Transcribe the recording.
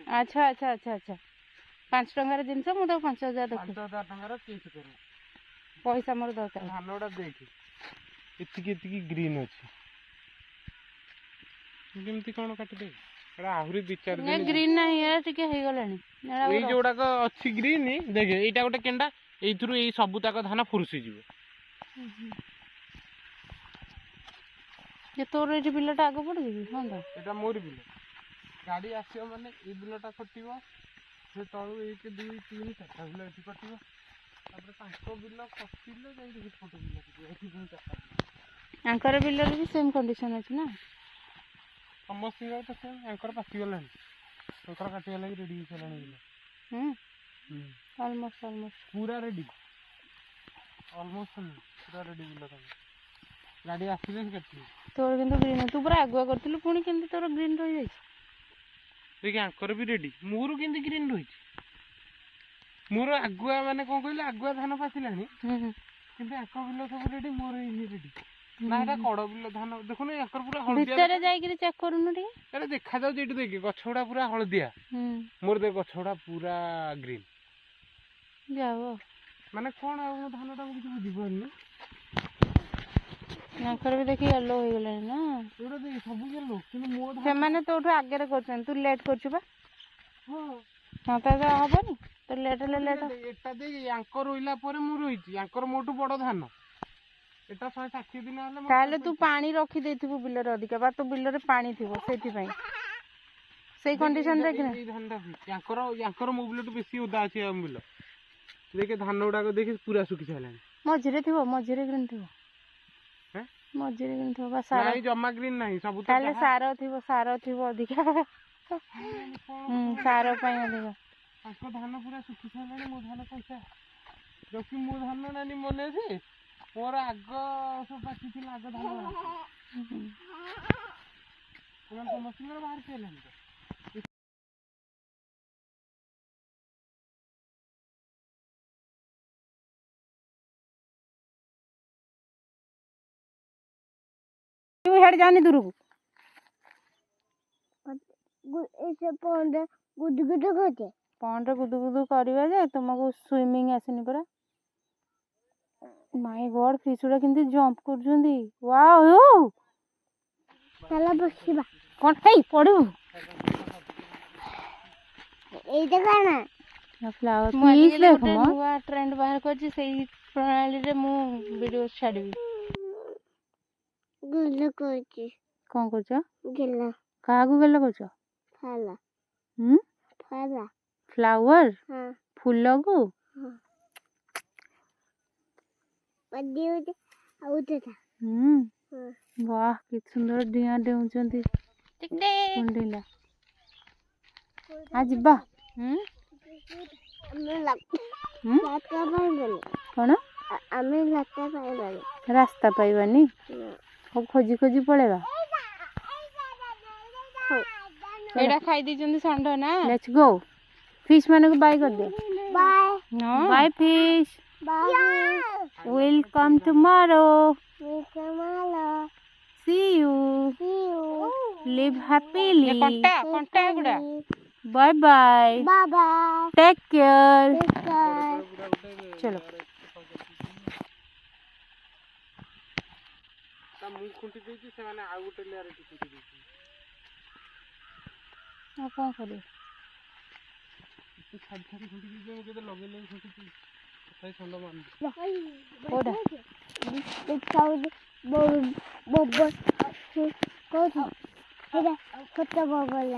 अच्छा अच्छा अच्छा अच्छा 5 टंकार जिनस मुझे 5000 देख 5000 टंकार केस कर पैसा मोर दरकार धान गुड़ा देख इतकी ग्रीन अच्छी केमती कौन काटिदे आहरी 2-4 दिन ग्रीन ना ये टिके हे गलानी ये जोड़ाक अच्छी ग्रीन देख एटा गोटे केंडा एथुरु एई सब तक धान फुरसी जीवो ये तोर ये बिलटा आगे पड़ जी हां तो एटा मोर बिल गाड़ी आसियो माने ए बिलटा कटिवो से तळु 1 2 3 4 बिल एठी कटिवो तापर पांचो बिल कटिले जाई देखि फोटो बिल कटिवो एठी पुनी 4 अंकर बिल भी सेम कंडीशन अछि ना समस्त तो सेम अंकर पासी गलानी अंकर काटिया लागि रेडी हो चलानी बिल ऑलमोस्ट ऑलमोस्ट पूरा रेडी ऑलमोस्ट पूरा रेडी बिल तक गाड़ी आसिले कटि तोर किंतु ग्रीन तू पूरा आगुआ करथिलु पुणी केंति तोर ग्रीन रहि जाई देखि अंकर भी रेडी मोर केंति ग्रीन रही मोर आगुआ माने कोन कहले आगुआ धान पासिलानी किंतु अंक बिल सब रेडी मोर ही रेडी ना एटा कड़ बिल धान देखुन अंकर पूरा हळदिया भीतर जाई कि चेक करूनु टी एटा देखा जाउ जेठी देखि गछोडा पूरा हळदिया मोर दे गछोडा पूरा ग्रीन जाओ माने कोन आ धानटा मु किछ बुझि परनी अंकर भी देखि येलो हो गेले ना एटा देखि सब येलो किंतु मो से माने तोठू आगे रे करछन तू लेट करछु बा हां हां ता हबनी तो लेट लेट एटा देखि अंकर रोइला परे मु रोइची अंकर मोटू बड़ धान एटा 160 दिन आले ताले तू पानी रखी देथिबु बिलर अधिका बा तो बिलर पानी थिबो सेति पई सेई कंडीशन रे कि ई धानटा अंकर मोबिल तो बेसी उदा अछि हम बिल देखे धान उडा को देखि पूरा सुखी छलानी मझिरे थिबो मझिरे ग्रीन थिबो हैं मझिरे ग्रीन थिबो बा सारा नहीं जमा ग्रीन नहीं सब ताले सारो थिबो अधिका सारो पई अधिका आको धान पूरा सुखी छलानी मो धान पैसा जोकि मो धान नानी मने छै मोर आग सब बाकी थी आग धान तो मशीन बाहर चलानी तू हेड जानी दूर को ऐसे पौंड गुदगुद करते पौंड गुदगुद करबा जे तुमको स्विमिंग आसनी परा माय गॉड फिशुडा किंती जंप करजुंदी वाओ चला बसिबा कोन हेई पड़ू ए देखा ना फ्लावर पीस देखो नुआ ट्रेंड बाहर करछि सेही प्रणाली रे मु वीडियो छाडबी गुल्लो करछि कोन करछ गेला कागु गेल करछ फाला फाला फ्लावर हां फूल को बड्डी होते आउते था वाह कि सुंदर डिया देउचंती टिक दे कुंडीला आज बा हमें लाता पाइबानी कोन हमें लाता पाइबानी रास्ता पाइबानी अब खोजी खोजी पळेबा एडा खाई दी संड ना लेट्स गो फिश माने को बाय कर दे bye no bye fish bye will come tomorrow tomorrow see you live happily ये कंटा गुडा bye bye bye bye take care चलो ता मु खुंटी देछि से माने आ गुटे लेयर टिकि देछि आ कोन करे तू छाड़ छाड़ खुंटी दे मु केते लगे ले खुंटी सही संड मान ओडा साउंड बोब बोब को था हेदा कत्ता बोबल